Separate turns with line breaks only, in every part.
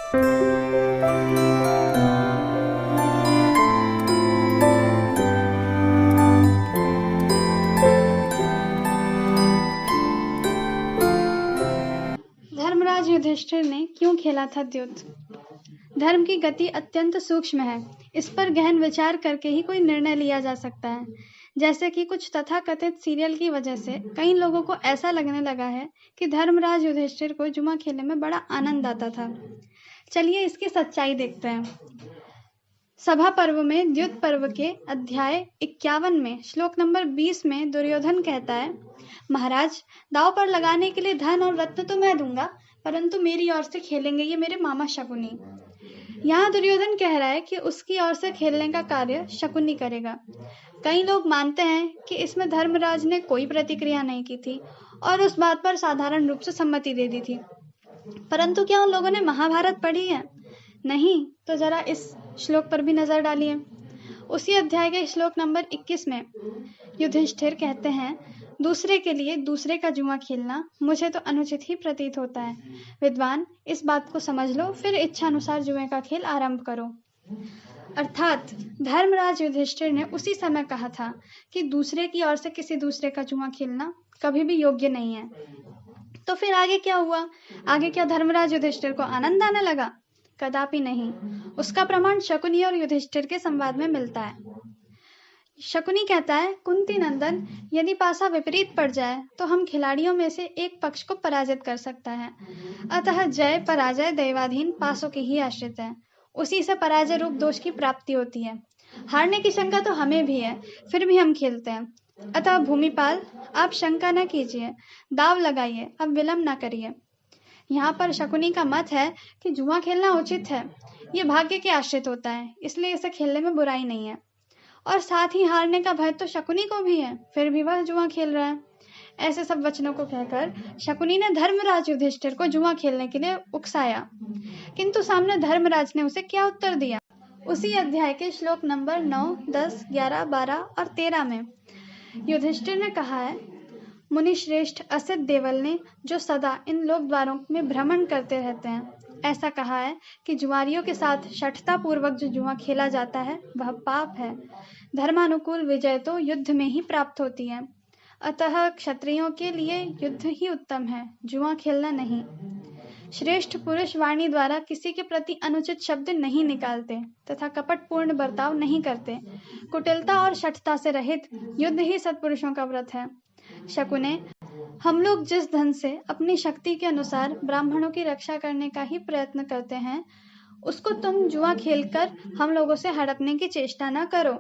धर्मराज युधिष्ठिर ने क्यों खेला था द्यूत? धर्म की गति अत्यंत सूक्ष्म है। इस पर गहन विचार करके ही कोई निर्णय लिया जा सकता है। जैसे कि कुछ तथाकथित सीरियल की वजह से कई लोगों को ऐसा लगने लगा है कि धर्मराज युधिष्ठिर को जुआ खेलने में बड़ा आनंद आता था। चलिए इसकी सच्चाई देखते हैं। सभा पर्व में द्युत पर्व के अध्याय 51 में श्लोक नंबर 20 में दुर्योधन कहता है, महाराज, दांव पर लगाने के लिए धन और रत्न तो मैं दूंगा, परंतु मेरी ओर से खेलेंगे ये मेरे मामा शकुनी। यहाँ दुर्योधन कह रहा है कि उसकी ओर से खेलने का कार्य शकुनी करेगा। कई लोग मानते हैं कि इसमें धर्मराज ने कोई प्रतिक्रिया नहीं की थी और उस बात पर साधारण रूप से सम्मति दे दी थी। परंतु क्या उन लोगों ने महाभारत पढ़ी है? नहीं, तो जरा इस श्लोक पर भी नजर डालिए। उसी अध्याय के श्लोक नंबर 21 में युधिष्ठिर कहते हैं, दूसरे के लिए दूसरे का जुआ खेलना मुझे तो अनुचित ही प्रतीत होता है। विद्वान, इस बात को समझ लो, फिर इच्छानुसार जुए का खेल आरंभ करो। अर्थात धर्मराज युधिष्ठिर ने उसी समय कहा था कि दूसरे की ओर से किसी दूसरे का जुआ खेलना कभी भी योग्य नहीं है। तो फिर आगे क्या हुआ? आगे क्या धर्मराज युधिष्ठिर को आनंद आने लगा? कदापि नहीं। उसका प्रमाण शकुनी और युधिष्ठिर के संवाद में मिलता है। शकुनी कहता है, कुंती नंदन, यदि पासा विपरीत पड़ जाए तो हम खिलाड़ियों में से एक पक्ष को पराजित कर सकता है। अतः जय पराजय दैवाधीन पासों के ही आश्रित है। उसी से पराजय रूप दोष की प्राप्ति होती है। हारने की शंका तो हमें भी है, फिर भी हम खेलते हैं। अतः भूमिपाल, आप शंका न कीजिए, दाव लगाइए, अब विलंब न करिए। यहाँ पर शकुनी का मत है कि जुआ खेलना उचित है। ये भाग्य के आश्रित होता है, इसलिए इसे खेलने में बुराई नहीं है। और साथ ही हारने का भय तो शकुनी को भी है, फिर भी वह जुआ खेल रहा है। ऐसे सब वचनों को कहकर शकुनी ने धर्मराज युधिष्ठिर को जुआ खेलने के लिए उकसाया, किंतु सामने धर्मराज ने उसे क्या उत्तर दिया? उसी अध्याय के श्लोक नंबर 9, 10, 11, 12 और 13 में युधिष्ठिर ने कहा है, मुनि श्रेष्ठ असित देवल ने जो सदा इन लोक द्वारों में भ्रमण करते रहते हैं, ऐसा कहा है कि जुआरियों के साथ शठता पूर्वक जो जुआ खेला जाता है वह पाप है। धर्मानुकूल विजय तो युद्ध में ही प्राप्त होती है। अतः क्षत्रियों के लिए युद्ध ही उत्तम है, जुआ खेलना नहीं। श्रेष्ठ पुरुष वाणी द्वारा किसी के प्रति अनुचित शब्द नहीं निकालते तथा कपटपूर्ण बर्ताव नहीं करते। कुटिलता और शठता से रहित युद्ध ही सत्पुरुषों का व्रत है। शकुने, हम लोग जिस धन से अपनी शक्ति के अनुसार ब्राह्मणों की रक्षा करने का ही प्रयत्न करते हैं, उसको तुम जुआ खेलकर हम लोगों से हड़पने की चेष्टा न करो।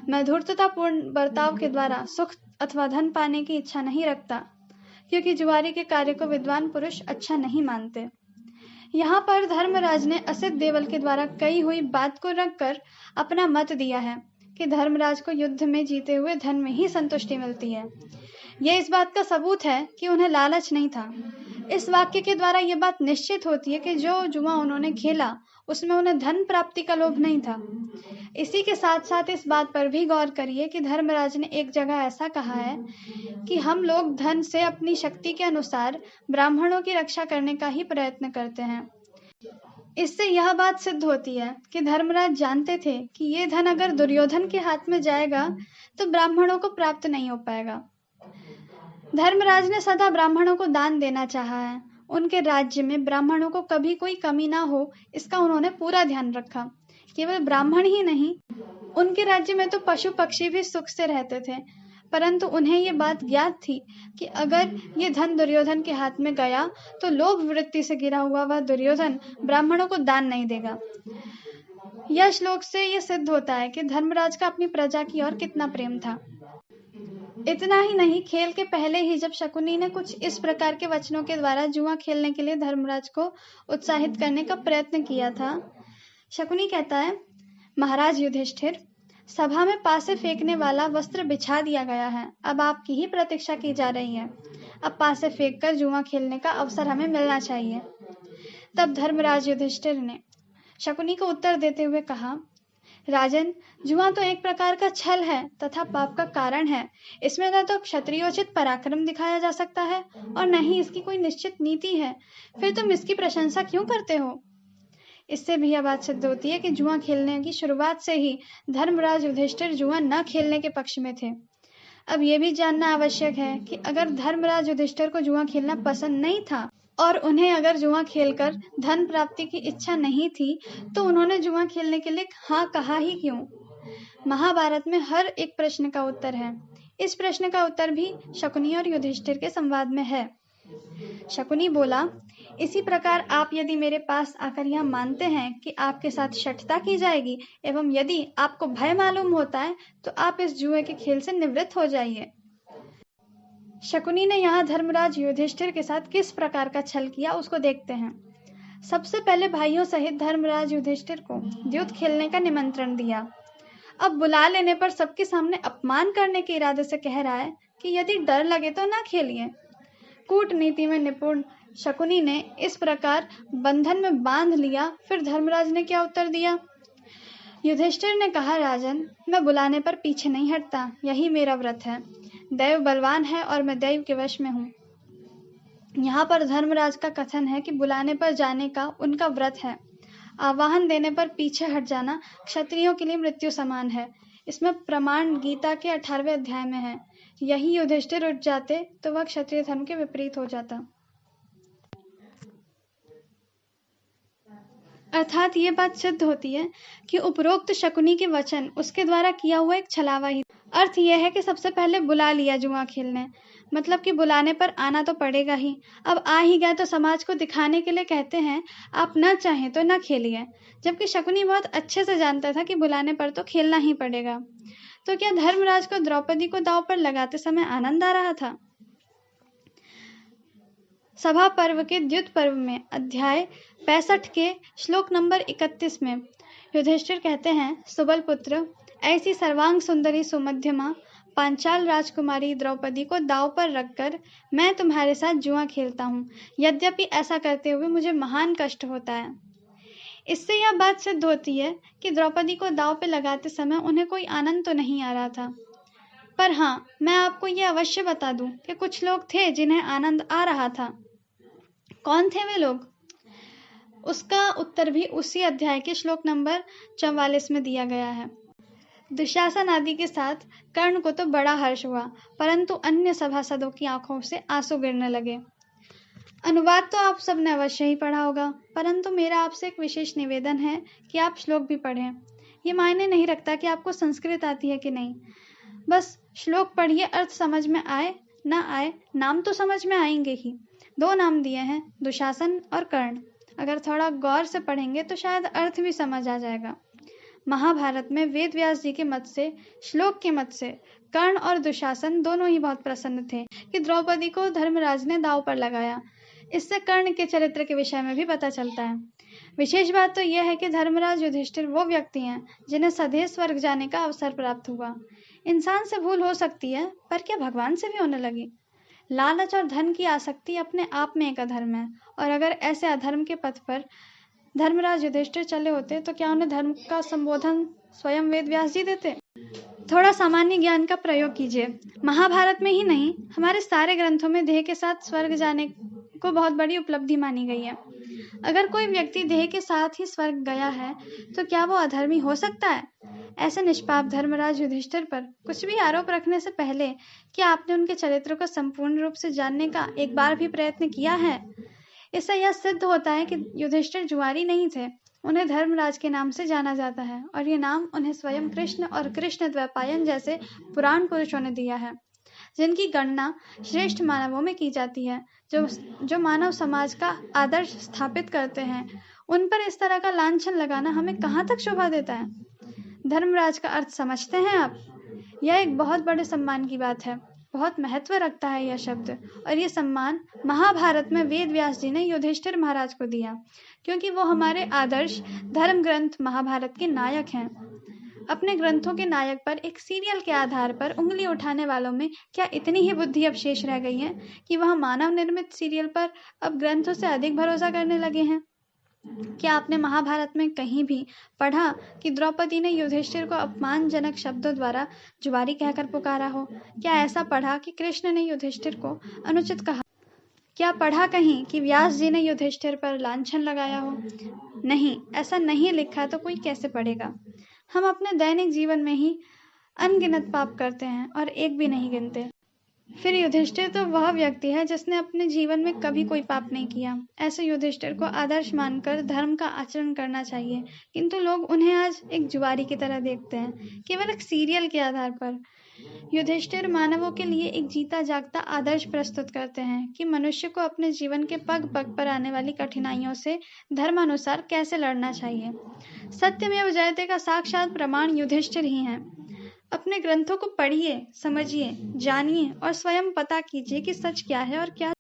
मैं धूर्ततापूर्ण बर्ताव के द्वारा सुख अथवा धन पाने की इच्छा नहीं रखता, क्योंकि जुआरी के कार्य को विद्वान पुरुष अच्छा नहीं मानते। यहाँ पर धर्मराज ने असित देवल के द्वारा कही हुई बात को रखकर अपना मत दिया है कि धर्मराज को युद्ध में जीते हुए धन में ही संतुष्टि मिलती है। यह इस बात का सबूत है कि उन्हें लालच नहीं था। इस वाक्य के द्वारा यह बात निश्चित होती है कि जो जुआ उन्होंने खेला उसमें उन्हें धन प्राप्ति का लोभ नहीं था। इसी के साथ साथ इस बात पर भी गौर करिए कि धर्मराज ने एक जगह ऐसा कहा है कि हम लोग धन से अपनी शक्ति के अनुसार ब्राह्मणों की रक्षा करने का ही प्रयत्न करते हैं। इससे यह बात सिद्ध होती है कि धर्मराज जानते थे कि ये धन अगर दुर्योधन के हाथ में जाएगा तो ब्राह्मणों को प्राप्त नहीं हो पाएगा। धर्मराज ने सदा ब्राह्मणों को दान देना चाहा है। उनके राज्य में ब्राह्मणों को कभी कोई कमी ना हो, इसका उन्होंने पूरा ध्यान रखा। केवल ब्राह्मण ही नहीं, उनके राज्य में तो पशु पक्षी भी सुख से रहते थे, परंतु उन्हें ये बात ज्ञात थी कि अगर ये धन दुर्योधन के हाथ में गया तो लोभ वृत्ति से गिरा हुआ वह दुर्योधन ब्राह्मणों को दान नहीं देगा। यह श्लोक से यह सिद्ध होता है कि धर्मराज का अपनी प्रजा की ओर कितना प्रेम था। इतना ही नहीं, खेल के पहले ही जब शकुनी ने कुछ इस प्रकार के वचनों के द्वारा जुआ खेलने के लिए धर्मराज को उत्साहित करने का प्रयत्न किया था। शकुनी कहता है, महाराज युधिष्ठिर, सभा में पासे फेंकने वाला वस्त्र बिछा दिया गया है, अब आपकी ही प्रतीक्षा की जा रही है। अब पासे फेंक कर जुआ खेलने का अवसर हमें मिलना चाहिए। तब धर्मराज युधिष्ठिर ने शकुनी को उत्तर देते हुए कहा, राजन, जुआ तो एक प्रकार का छल है तथा पाप का कारण है। इसमें न तो क्षत्रियोचित पराक्रम दिखाया जा सकता है और न ही इसकी कोई निश्चित नीति है। फिर तुम इसकी प्रशंसा क्यों करते हो? इससे भी यह बात सिद्ध होती है कि जुआ खेलने की शुरुआत से ही धर्मराज युधिष्ठिर जुआ न खेलने के पक्ष में थे। अब यह भी जानना आवश्यक है कि अगर धर्मराज युधिष्ठिर को जुआ खेलना पसंद नहीं था और उन्हें अगर जुआ खेलकर धन प्राप्ति की इच्छा नहीं थी, तो उन्होंने जुआ खेलने के लिए हाँ कहा ही क्यों? महाभारत में हर एक प्रश्न का उत्तर है। इस प्रश्न का उत्तर भी शकुनी और युधिष्ठिर के संवाद में है। शकुनी बोला, इसी प्रकार आप यदि मेरे पास आकर यह मानते हैं कि आपके साथ शठता की जाएगी एवं यदि आपको भय मालूम होता है, तो आप इस जुए के खेल से निवृत्त हो जाइए। शकुनी ने यहाँ धर्मराज युधिष्ठिर के साथ किस प्रकार का छल किया उसको देखते हैं। सबसे पहले भाइयों सहित धर्मराज युधिष्ठिर को द्यूत खेलने का निमंत्रण दिया। अब बुला लेने पर सबके सामने अपमान करने के इरादे से कह रहा है कि यदि डर लगे तो ना खेलिए। कूटनीति में निपुण शकुनी ने इस प्रकार बंधन में बांध लिया। फिर धर्मराज ने क्या उत्तर दिया? युधिष्ठिर ने कहा, राजन, मैं बुलाने पर पीछे नहीं हटता, यही मेरा व्रत है। दैव बलवान है और मैं दैव के वश में हूँ। यहाँ पर धर्मराज का कथन है कि बुलाने पर जाने का उनका व्रत है। आवाहन देने पर पीछे हट जाना क्षत्रियों के लिए मृत्यु समान है। इसमें प्रमाण गीता के 18वें अध्याय में है। यही युधिष्ठिर उठ जाते तो वह क्षत्रिय धर्म के विपरीत हो जाता। अर्थात ये बात सिद्ध होती है कि उपरोक्त शकुनी के वचन उसके द्वारा किया हुआ एक छलावा ही। अर्थ यह है कि सबसे पहले बुला लिया जुआ खेलने, मतलब कि बुलाने पर आना तो पड़ेगा ही। अब आ ही गया तो समाज को दिखाने के लिए कहते हैं आप न चाहें तो न खेलिए, जबकि शकुनी बहुत अच्छे से जानता था कि बुलाने पर तो खेलना ही पड़ेगा। तो क्या धर्मराज को द्रौपदी को दांव पर लगाते समय आनंद आ रहा था? सभा पर्व के द्युत पर्व में अध्याय 65 के श्लोक नंबर 31 में युधिष्ठिर कहते हैं, सुबल पुत्र, ऐसी सर्वांग सुंदरी सुमध्यमा पांचाल राजकुमारी द्रौपदी को दांव पर रखकर मैं तुम्हारे साथ जुआ खेलता हूँ। यद्यपि ऐसा करते हुए मुझे महान कष्ट होता है। इससे यह बात सिद्ध होती है कि द्रौपदी को दांव पे लगाते समय उन्हें कोई आनंद तो नहीं आ रहा था। पर हाँ, मैं आपको ये अवश्य बता दूं कि कुछ लोग थे जिन्हें आनंद आ रहा था। कौन थे वे लोग? उसका उत्तर भी उसी अध्याय के श्लोक नंबर 44 में दिया गया है। दुशासन आदि के साथ कर्ण को तो बड़ा हर्ष हुआ, परंतु अन्य सभासदों की आंखों से आंसू गिरने लगे। अनुवाद तो आप सबने अवश्य ही पढ़ा होगा, परंतु मेरा आपसे एक विशेष निवेदन है कि आप श्लोक भी पढ़ें। ये मायने नहीं रखता कि आपको संस्कृत आती है कि नहीं, बस श्लोक पढ़िए, अर्थ समझ में आए ना आए, नाम तो समझ में आएंगे ही। 2 नाम दिए हैं, दुशासन और कर्ण। अगर थोड़ा गौर से पढ़ेंगे तो शायद अर्थ भी समझ आ जाएगा। महाभारत में वेद व्यास जी के मत से, श्लोक के मत से कर्ण और दुशासन दोनों ही बहुत प्रसन्न थे कि द्रौपदी को धर्मराज ने दांव पर लगाया। इससे कर्ण के चरित्र के विषय में भी पता चलता है। विशेष बात तो यह है कि धर्मराज युधिष्ठिर वो व्यक्ति हैं जिन्हें सदैव स्वर्ग जाने का अवसर प्राप्त हुआ। इंसान से भूल हो सकती है, पर क्या भगवान से भी होने लगी? लालच और धन की आसक्ति अपने आप में एक अधर्म है, और अगर ऐसे अधर्म के पथ पर धर्मराज युधिष्ठिर चले होते तो क्या उन्हें धर्म का संबोधन स्वयं वेद व्यास जी देते? थोड़ा सामान्य ज्ञान का प्रयोग कीजिए। महाभारत में ही नहीं, हमारे सारे ग्रंथों में देह के साथ स्वर्ग जाने को बहुत बड़ी उपलब्धि मानी गई है। अगर कोई व्यक्ति देह के साथ ही स्वर्ग गया है तो क्या वो अधर्मी हो सकता है? ऐसे निष्पाप धर्मराज युधिष्ठिर पर कुछ भी आरोप रखने से पहले क्या आपने उनके चरित्र को संपूर्ण रूप से जानने का एक बार भी प्रयत्न किया है? इससे यह सिद्ध होता है कि युधिष्ठिर जुआरी नहीं थे। उन्हें धर्मराज के नाम से जाना जाता है, और ये नाम उन्हें स्वयं कृष्ण और कृष्ण द्वैपायन जैसे पुराण पुरुषों ने दिया है, जिनकी गणना श्रेष्ठ मानवों में की जाती है, जो मानव समाज का आदर्श स्थापित करते हैं। उन पर इस तरह का लांछन लगाना हमें कहाँ तक शोभा देता है? धर्मराज का अर्थ समझते हैं आप? यह एक बहुत बड़े सम्मान की बात है, बहुत महत्व रखता है यह शब्द, और ये सम्मान महाभारत में वेद व्यास जी ने युधिष्ठिर महाराज को दिया, क्योंकि वो हमारे आदर्श धर्म ग्रंथ महाभारत के नायक हैं। अपने ग्रंथों के नायक पर एक सीरियल के आधार पर उंगली उठाने वालों में क्या इतनी ही बुद्धि अवशेष रह गई है कि वह मानव निर्मित सीरियल पर अब ग्रंथों से अधिक भरोसा करने लगे हैं? क्या आपने महाभारत में कहीं भी पढ़ा कि द्रौपदी ने युधिष्ठिर को अपमानजनक शब्दों द्वारा जुआरी कहकर पुकारा हो? क्या ऐसा पढ़ा कि कृष्ण ने युधिष्ठिर को अनुचित कहा? क्या पढ़ा कहीं कि व्यास जी ने युधिष्ठिर पर लांछन लगाया हो? नहीं, ऐसा नहीं लिखा तो कोई कैसे पढ़ेगा? हम अपने दैनिक जीवन में ही अनगिनत पाप करते हैं और एक भी नहीं गिनते। फिर युधिष्ठिर तो वह व्यक्ति है जिसने अपने जीवन में कभी कोई पाप नहीं किया। ऐसे युधिष्ठिर को आदर्श मानकर धर्म का आचरण करना चाहिए, किंतु लोग उन्हें आज एक जुआरी की तरह देखते हैं, केवल एक सीरियल के आधार पर। युधिष्ठिर मानवों के लिए एक जीता जागता आदर्श प्रस्तुत करते हैं कि मनुष्य को अपने जीवन के पग पग पर आने वाली कठिनाइयों से धर्मानुसार कैसे लड़ना चाहिए। सत्यमेव जयते का साक्षात प्रमाण युधिष्ठिर ही हैं। अपने ग्रंथों को पढ़िए, समझिए, जानिए और स्वयं पता कीजिए कि सच क्या है और क्या